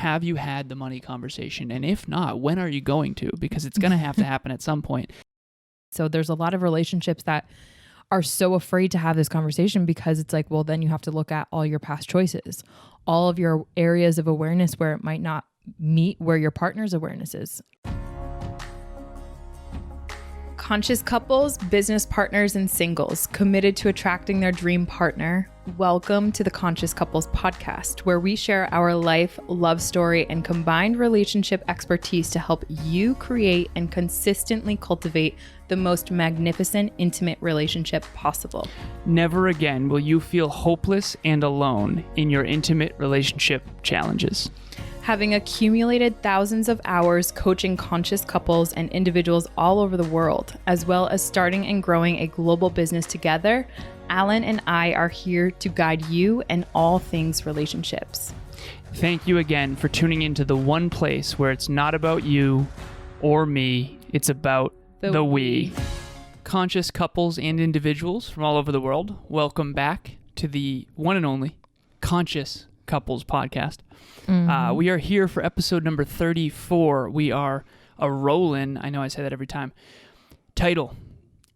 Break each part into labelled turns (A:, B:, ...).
A: have you had the money conversation? And if not, when are you going to? Because it's going to have to happen at some point.
B: So there's a lot of relationships that are so afraid to have this conversation because it's like, well, then you have to look at all your past choices, all of your areas of awareness where it might not meet where your partner's awareness is. Conscious couples, business partners, and singles committed to attracting their dream partner. Welcome to the Conscious Couples podcast, where we share our life, love story, and combined relationship expertise to help you create and consistently cultivate the most magnificent, intimate relationship possible.
A: Never again will you feel hopeless and alone in your intimate relationship challenges.
B: Having accumulated thousands of hours coaching conscious couples and individuals all over the world, as well as starting and growing a global business together, Alan and I are here to guide you in all things relationships.
A: Thank you again for tuning into the one place where it's not about you or me, it's about the we. Conscious couples and individuals from all over the world, welcome back to the one and only Conscious Couples podcast. We are here for episode number 34. We are a-rollin'. I know I say that every time. Title,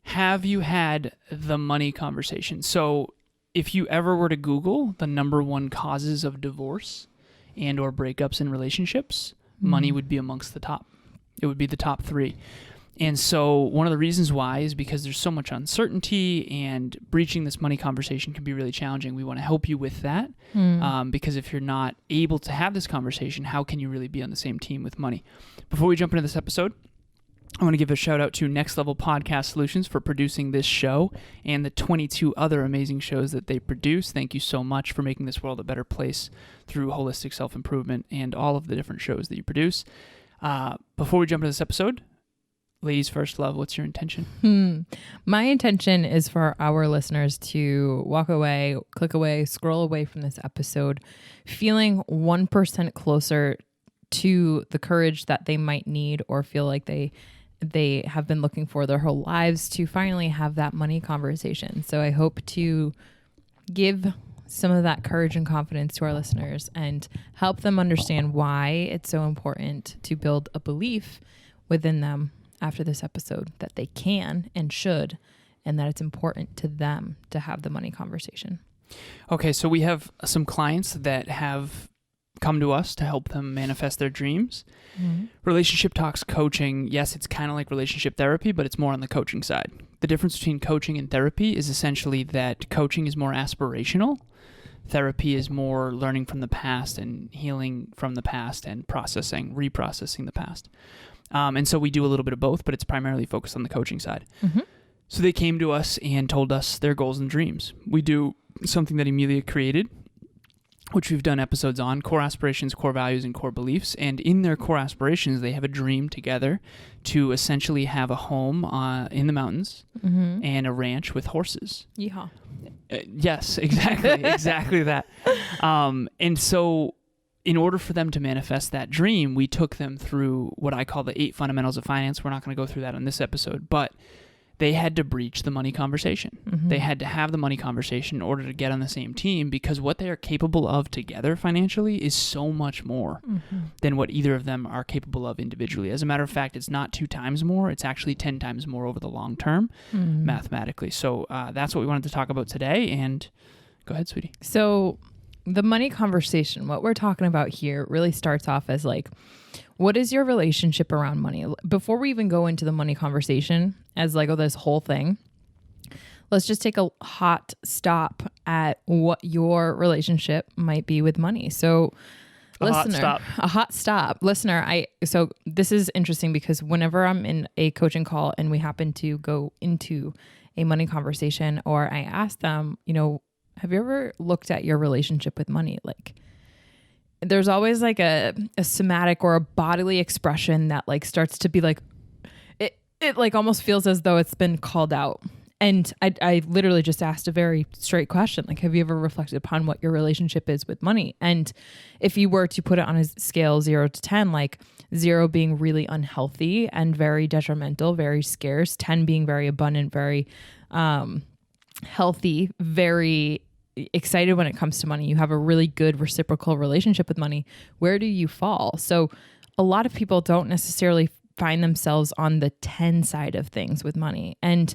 A: have you had the money conversation? So if you ever were to Google the number one causes of divorce and or breakups in relationships, money would be amongst the top. It would be the top three. And so one of the reasons why is because there's so much uncertainty, and breaching this money conversation can be really challenging. We want to help you with that because if you're not able to have this conversation, how can you really be on the same team with money? Before we jump into this episode, I want to give a shout out to Next Level Podcast Solutions for producing this show and the 22 other amazing shows that they produce. Thank you so much for making this world a better place through holistic self-improvement and all of the different shows that you produce. Before we jump into this episode, ladies first, love, what's your intention?
B: My intention is for our listeners to walk away, click away, scroll away from this episode, feeling 1% closer to the courage that they might need or feel like they have been looking for their whole lives to finally have that money conversation. So I hope to give some of that courage and confidence to our listeners and help them understand why it's so important to build a belief within them after this episode that they can and should, and that it's important to them to have the money conversation.
A: Okay, so we have some clients that have come to us to help them manifest their dreams. Relationship Talks coaching, yes, it's kind of like relationship therapy, but it's more on the coaching side. The difference between coaching and therapy is essentially that coaching is more aspirational. Therapy is more learning from the past and healing from the past and reprocessing the past. And so we do a little bit of both, but it's primarily focused on the coaching side. So they came to us and told us their goals and dreams. We do something that Emilia created, which we've done episodes on, core aspirations, core values, and core beliefs. And in their core aspirations, they have a dream together to essentially have a home in the mountains and a ranch with horses.
B: Yeehaw.
A: Yes, exactly that. And so in order for them to manifest that dream, we took them through what I call the 8 fundamentals of finance. We're not going to go through that on this episode, but they had to breach the money conversation. They had to have the money conversation in order to get on the same team, because what they are capable of together financially is so much more than what either of them are capable of individually. As a matter of fact, it's not 2 times more. It's actually 10 times more over the long term, mathematically. So that's what we wanted to talk about today. And go ahead, sweetie.
B: So the money conversation, what we're talking about here really starts off as like, what is your relationship around money? Before we even go into the money conversation as like, this whole thing, let's just take a hot stop at what your relationship might be with money. So a hot stop. Listener, so this is interesting because whenever I'm in a coaching call and we happen to go into a money conversation, or I ask them, have you ever looked at your relationship with money? Like, there's always like a somatic or a bodily expression that like starts to be like, it like almost feels as though it's been called out. And I literally just asked a very straight question. Like, have you ever reflected upon what your relationship is with money? And if you were to put it on a scale 0 to 10, like 0 being really unhealthy and very detrimental, very scarce, 10 being very abundant, very healthy, very excited when it comes to money. You have a really good reciprocal relationship with money. Where do you fall? So a lot of people don't necessarily find themselves on the 10 side of things with money. And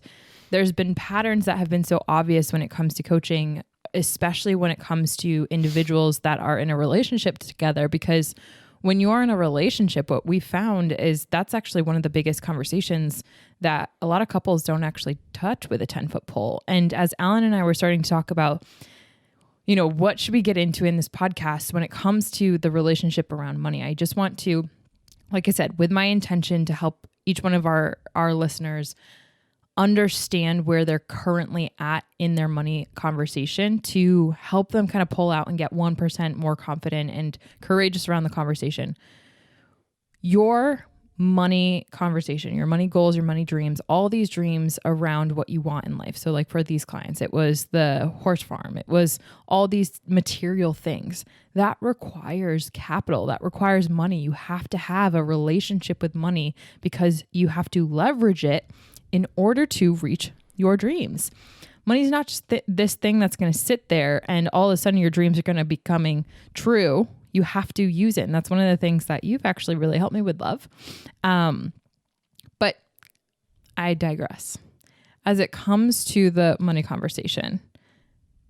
B: there's been patterns that have been so obvious when it comes to coaching, especially when it comes to individuals that are in a relationship together, because when you are in a relationship, what we found is that's actually one of the biggest conversations that a lot of couples don't actually touch with a 10-foot pole. And as Alan and I were starting to talk about, what should we get into in this podcast when it comes to the relationship around money? I just want to, like I said, with my intention to help each one of our listeners understand where they're currently at in their money conversation, to help them kind of pull out and get 1% more confident and courageous around the conversation. Your money conversation, your money goals, your money dreams, all these dreams around what you want in life. So like for these clients, it was the horse farm. It was all these material things that requires capital, that requires money. You have to have a relationship with money because you have to leverage it in order to reach your dreams. Money's not just this thing that's going to sit there and all of a sudden your dreams are going to be coming true. You have to use it. And that's one of the things that you've actually really helped me with, love. But I digress. As it comes to the money conversation,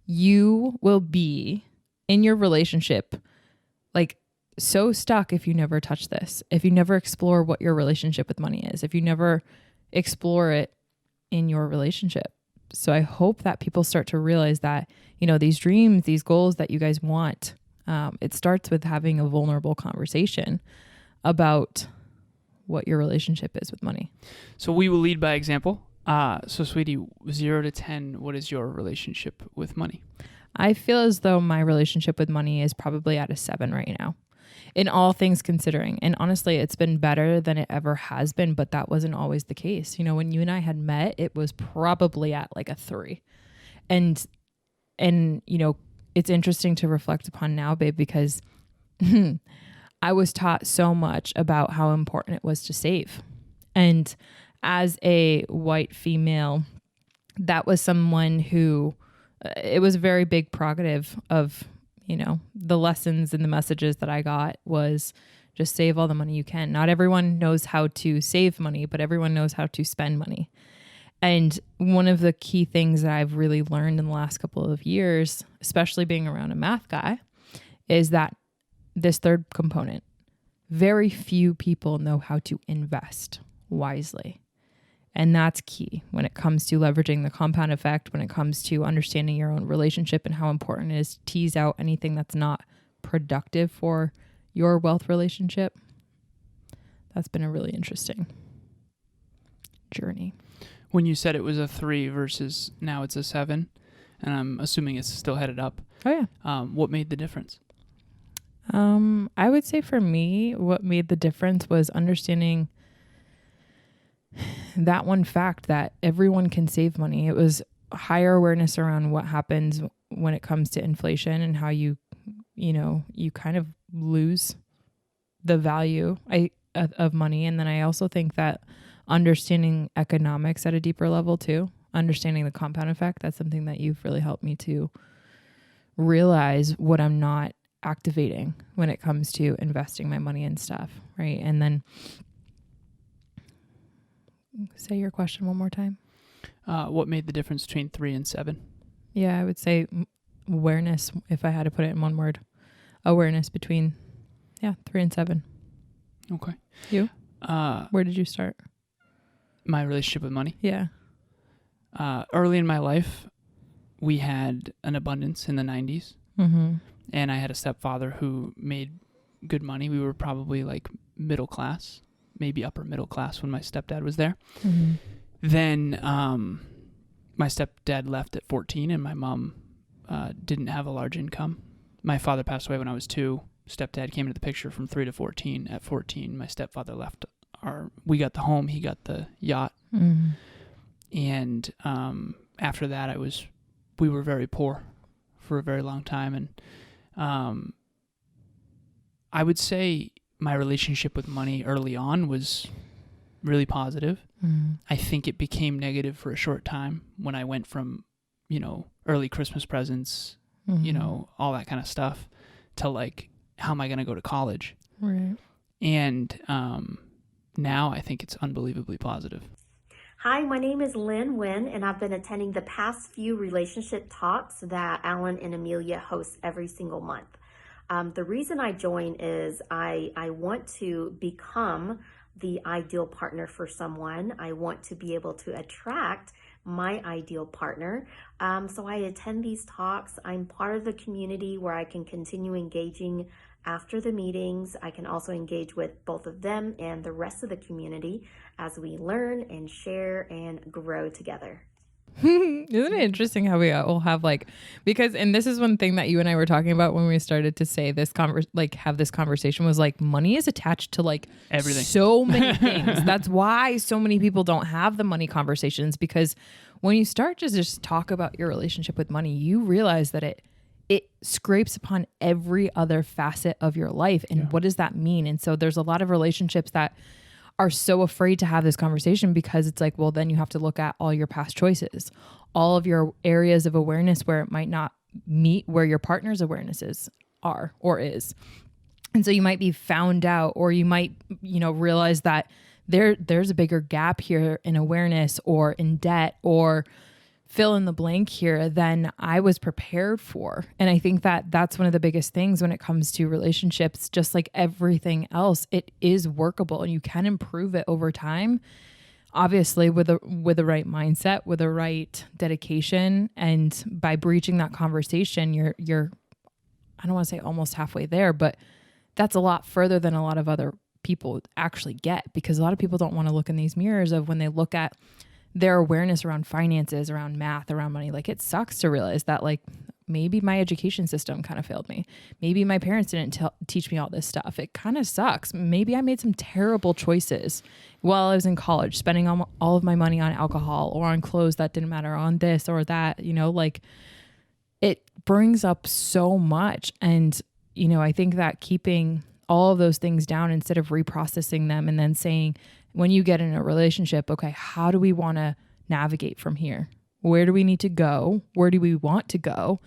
B: you will be in your relationship like so stuck if you never touch this, if you never explore what your relationship with money is, if you never explore it in your relationship. So I hope that people start to realize that, these dreams, these goals that you guys want, it starts with having a vulnerable conversation about what your relationship is with money.
A: So we will lead by example. So sweetie, 0 to 10, what is your relationship with money?
B: I feel as though my relationship with money is probably at a 7 right now, in all things considering. And honestly, it's been better than it ever has been, but that wasn't always the case. When you and I had met, it was probably at like a 3. And it's interesting to reflect upon now, babe, because I was taught so much about how important it was to save. And as a white female, that was someone who, it was a very big prerogative of the lessons and the messages that I got was just save all the money you can. Not everyone knows how to save money, but everyone knows how to spend money. And one of the key things that I've really learned in the last couple of years, especially being around a math guy, is that this third component, very few people know how to invest wisely. And that's key when it comes to leveraging the compound effect, when it comes to understanding your own relationship and how important it is to tease out anything that's not productive for your wealth relationship. That's been a really interesting journey.
A: When you said it was a 3 versus now it's a 7, and I'm assuming it's still headed up.
B: Oh, yeah.
A: What made the difference?
B: I would say for me, what made the difference was understanding that one fact that everyone can save money. It was higher awareness around what happens when it comes to inflation and how you kind of lose the value of money. And then I also think that understanding economics at a deeper level too, understanding the compound effect, that's something that you've really helped me to realize what I'm not activating when it comes to investing my money and stuff, right? And then say your question one more time.
A: What made the difference between 3 and 7?
B: Yeah, I would say awareness, if I had to put it in one word. Awareness between, 3 and 7.
A: Okay.
B: You? Where did you start?
A: My relationship with money?
B: Yeah.
A: Early in my life, we had an abundance in the 90s.
B: Mm-hmm.
A: And I had a stepfather who made good money. We were probably like middle class, maybe upper middle class when my stepdad was there.
B: Mm-hmm.
A: Then my stepdad left at 14 and my mom didn't have a large income. My father passed away when I was 2. Stepdad came into the picture from 3 to 14. At 14, my stepfather left we got the home, he got the yacht.
B: Mm-hmm.
A: And after that we were very poor for a very long time. And I would say my relationship with money early on was really positive.
B: Mm-hmm.
A: I think it became negative for a short time when I went from, early Christmas presents, you know, all that kind of stuff, to like, how am I going to go to college?
B: Right.
A: And now I think it's unbelievably positive.
C: Hi, my name is Lynn Nguyen, and I've been attending the past few relationship talks that Alan and Emilia host every single month. The reason I join is I want to become the ideal partner for someone. I want to be able to attract my ideal partner. So I attend these talks. I'm part of the community where I can continue engaging after the meetings. I can also engage with both of them and the rest of the community as we learn and share and grow together.
B: Isn't it interesting how we all have like, because, and this is one thing that you and I were talking about when we started to say this have this conversation, was like, money is attached to like
A: everything,
B: so many things. That's why so many people don't have the money conversations, because when you start to just talk about your relationship with money, you realize that it scrapes upon every other facet of your life. And what does that mean? And so there's a lot of relationships that are so afraid to have this conversation, because it's like, well, then you have to look at all your past choices, all of your areas of awareness where it might not meet where your partner's awarenesses are or is. And so you might be found out, or you might, you know, realize that there's a bigger gap here in awareness or in debt or fill in the blank here than I was prepared for. And I think that that's one of the biggest things when it comes to relationships. Just like everything else, it is workable and you can improve it over time. Obviously with the right mindset, with the right dedication, and by breaching that conversation, you're I don't want to say almost halfway there, but that's a lot further than a lot of other people actually get, because a lot of people don't want to look in these mirrors of when they look at their awareness around finances, around math, around money. Like, it sucks to realize that, like, maybe my education system kind of failed me. Maybe my parents didn't teach me all this stuff. It kind of sucks. Maybe I made some terrible choices while I was in college, spending all of my money on alcohol or on clothes that didn't matter, on this or that, you know, like, it brings up so much. And, you know, I think that keeping all of those things down instead of reprocessing them and then saying, when you get in a relationship, okay, how do we want to navigate from here? Where do we need to go? Where do we want to go?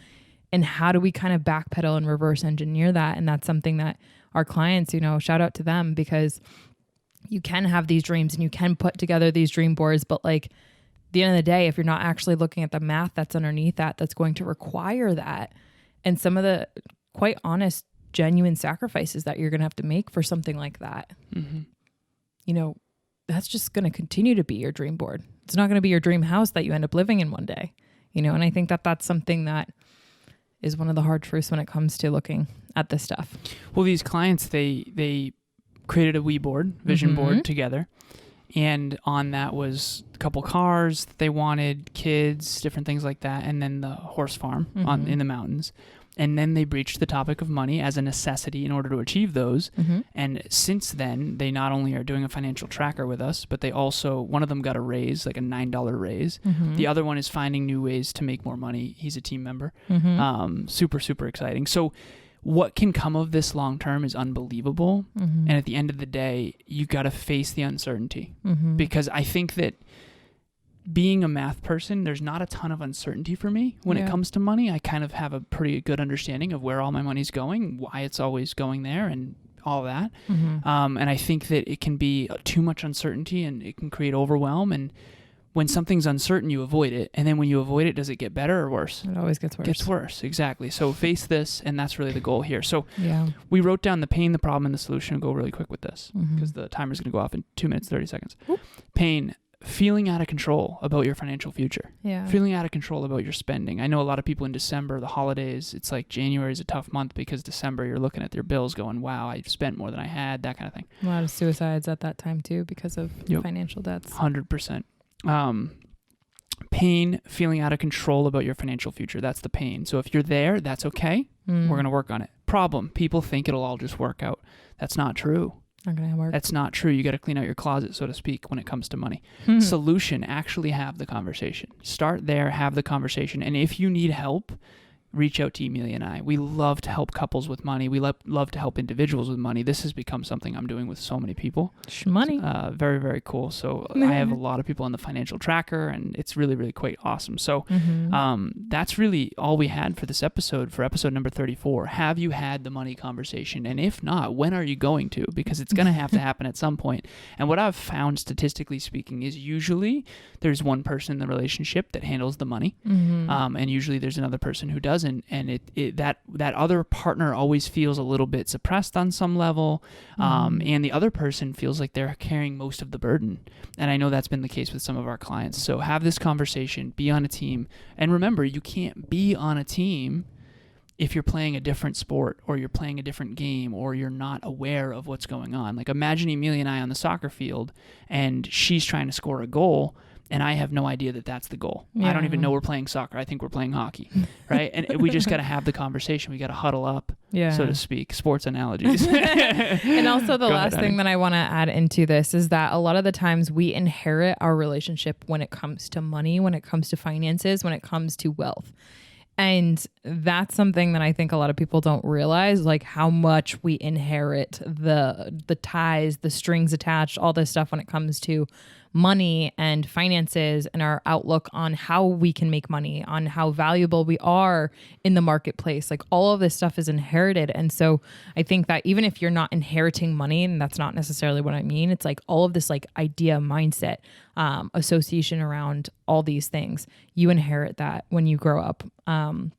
B: And how do we kind of backpedal and reverse engineer that? And that's something that our clients, you know, shout out to them, because you can have these dreams and you can put together these dream boards, but like, at the end of the day, if you're not actually looking at the math that's underneath that, that's going to require that, and some of the quite honest, genuine sacrifices that you're going to have to make for something like that, you know, that's just going to continue to be your dream board. It's not going to be your dream house that you end up living in one day, you know? And I think that that's something that is one of the hard truths when it comes to looking at this stuff.
A: Well, these clients, they created a vision board together. And on that was a couple cars that they wanted, kids, different things like that. And then the horse farm in the mountains. And then they breached the topic of money as a necessity in order to achieve those. And since then, they not only are doing a financial tracker with us, but they also, one of them got a raise, like a $9 raise. The other one is finding new ways to make more money. He's a team member. Super, super exciting. So what can come of this long term is unbelievable. And at the end of the day, you got to face the uncertainty, because I think that being a math person, there's not a ton of uncertainty for me when it comes to money. I kind of have a pretty good understanding of where all my money's going, why it's always going there, and all that. And I think that it can be too much uncertainty and it can create overwhelm. And when something's uncertain, you avoid it. And then when you avoid it, does it get better or worse?
B: It always gets worse.
A: Gets worse, exactly. So face this, and that's really the goal here. So we wrote down the pain, the problem, and the solution. I'll go really quick with this because the timer's going to go off in 2 minutes, 30 seconds. Pain. Feeling out of control about your financial future. Feeling out of control about your spending. I know a lot of people in December, the holidays, it's like January is a tough month because December you're looking at your bills going, wow, I spent more than I had, that kind of thing.
B: A lot of suicides at that time too because of financial debts.
A: 100%. Pain, feeling out of control about your financial future. That's the pain. So if you're there, that's okay. We're going to work on it. Problem, people think it'll all just work out. That's not true.
B: Not gonna work.
A: That's not true. You got to clean out your closet, so to speak, when it comes to money. Solution, actually have the conversation. Start there, have the conversation. And if you need help, reach out to Emilia and I. We love to help couples with money. We love to help individuals with money. This has become something I'm doing with so many people.
B: Money.
A: Very, very cool. So I have a lot of people on the financial tracker, and it's really, really quite awesome. So that's really all we had for this episode, for episode number 34. Have you had the money conversation? And if not, when are you going to? Because it's going to have to happen at some point. And what I've found, statistically speaking, is usually there's one person in the relationship that handles the money. And usually there's another person who doesn't. And that other partner always feels a little bit suppressed on some level. And the other person feels like they're carrying most of the burden. And I know that's been the case with some of our clients. So have this conversation, be on a team. And remember, you can't be on a team if you're playing a different sport or you're playing a different game or you're not aware of what's going on. Like imagine Emilia and I on the soccer field and she's trying to score a goal and I have no idea that that's the goal. I don't even know we're playing soccer. I think we're playing hockey, right? And we just got to have the conversation. We got to huddle up, so to speak. Sports analogies.
B: And also the last thing that I want to add into this is that a lot of the times we inherit our relationship when it comes to money, when it comes to finances, when it comes to wealth. And that's something that I think a lot of people don't realize, like how much we inherit the ties, the strings attached, all this stuff when it comes to money and finances and our outlook on how we can make money, on how valuable we are in the marketplace. Like all of this stuff is inherited. And so I think that even if you're not inheriting money, and that's not necessarily what I mean, it's like all of this like idea, mindset, association around all these things, you inherit that when you grow up. And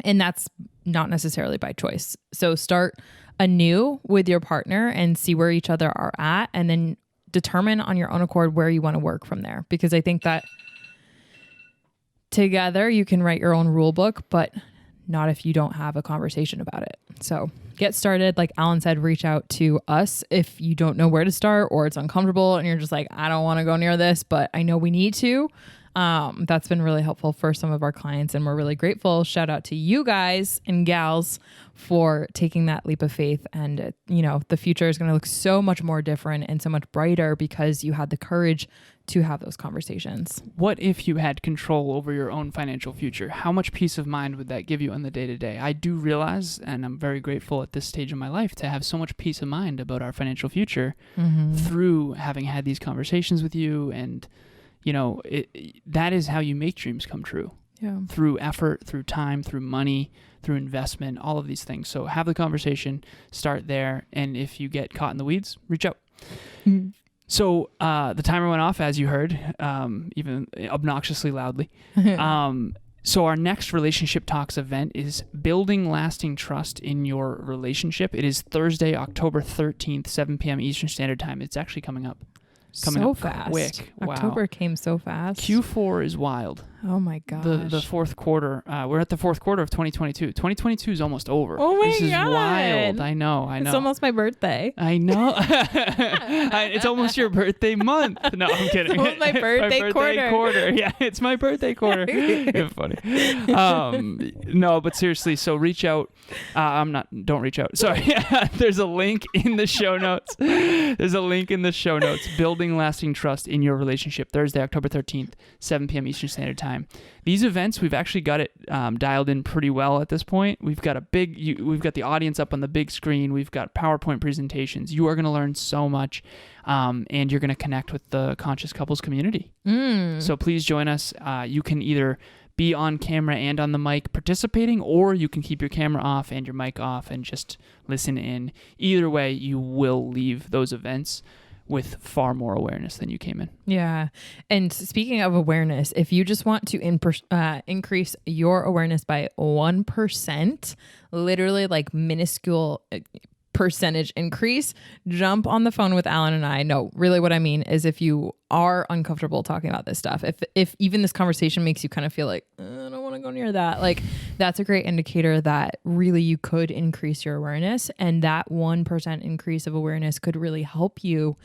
B: that's not necessarily by choice. So start anew with your partner and see where each other are at, and then determine on your own accord where you want to work from there. Because I think that together you can write your own rule book, but not if you don't have a conversation about it. So get started. Like Alan said, reach out to us if you don't know where to start or it's uncomfortable and you're just like, I don't want to go near this, but I know we need to. That's been really helpful for some of our clients, and we're really grateful. Shout out to you guys and gals for taking that leap of faith. And, the future is going to look so much more different and so much brighter because you had the courage to have those conversations.
A: What if you had control over your own financial future? How much peace of mind would that give you on the day-to-day? I do realize, and I'm very grateful at this stage of my life to have so much peace of mind about our financial future through having had these conversations with you. And that is how you make dreams come true. Yeah. Through effort, through time, through money, through investment, all of these things. So have the conversation, start there. And if you get caught in the weeds, reach out. So the timer went off, as you heard, even obnoxiously loudly. So our next Relationship Talks event is Building Lasting Trust in Your Relationship. It is Thursday, October 13th, 7 p.m. Eastern Standard Time. It's actually coming up.
B: So fast.
A: Quick. Wow.
B: October came so fast.
A: Q4 is wild.
B: Oh my gosh.
A: The fourth quarter. We're at the fourth quarter of 2022. 2022 is almost over.
B: Oh my God.
A: This is wild. I know.
B: It's almost my birthday.
A: I know. It's almost your birthday month. No, I'm kidding.
B: It's almost my birthday quarter.
A: Yeah, it's my birthday quarter. It's funny. No, but seriously, so reach out. Don't reach out. Sorry. There's a link in the show notes. Building Lasting Trust in Your Relationship, Thursday, October 13th, 7 p.m. Eastern Standard Time. These events, we've actually got it dialed in pretty well at this point. We've got we've got the audience up on the big screen. We've got PowerPoint presentations. You are going to learn so much, and you're going to connect with the Conscious Couples community. So please join us. You can either be on camera and on the mic participating, or you can keep your camera off and your mic off and just listen in. Either way, you will leave those events with far more awareness than you came in.
B: Yeah. And speaking of awareness, if you just want to increase your awareness by 1%, literally like minuscule percentage increase, jump on the phone with Alan and I. No, really what I mean is if you are uncomfortable talking about this stuff, if even this conversation makes you kind of feel like, I don't want to go near that, like that's a great indicator that really you could increase your awareness, and that 1% increase of awareness could really help you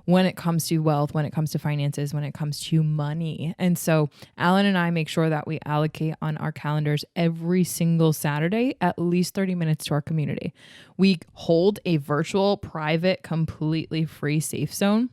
B: when it comes to wealth, when it comes to finances, when it comes to money. And so Alan and I make sure that we allocate on our calendars every single Saturday at least 30 minutes to our community. We hold a virtual, private, completely free safe zone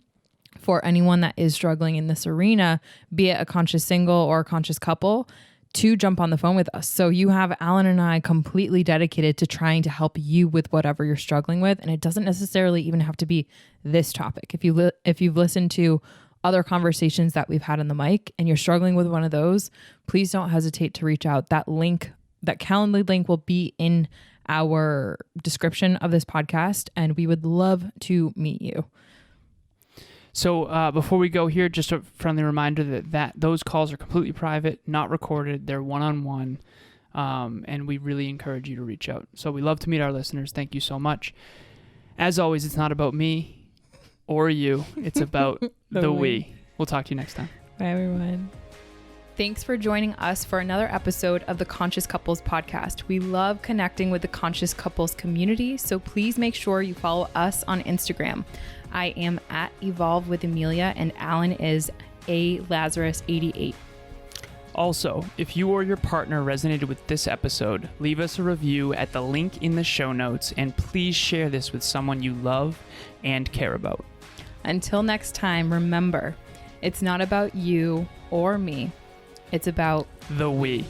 B: for anyone that is struggling in this arena, be it a conscious single or a conscious couple, to jump on the phone with us. So you have Alan and I completely dedicated to trying to help you with whatever you're struggling with. And it doesn't necessarily even have to be this topic. If you've listened to other conversations that we've had on the mic and you're struggling with one of those, please don't hesitate to reach out. That Calendly link will be in our description of this podcast, and we would love to meet you.
A: So before we go here, just a friendly reminder that those calls are completely private, not recorded. They're one-on-one, and we really encourage you to reach out. So we love to meet our listeners. Thank you so much. As always, it's not about me or you. It's about the we. We'll talk to you next time.
B: Bye, everyone. Thanks for joining us for another episode of the Conscious Couples podcast. We love connecting with the Conscious Couples community, so please make sure you follow us on Instagram. I am at Evolve with Emilia, and Alan is a Lazaros 88.
A: Also, if you or your partner resonated with this episode, leave us a review at the link in the show notes, and please share this with someone you love and care about.
B: Until next time, remember, it's not about you or me. It's about
A: the we.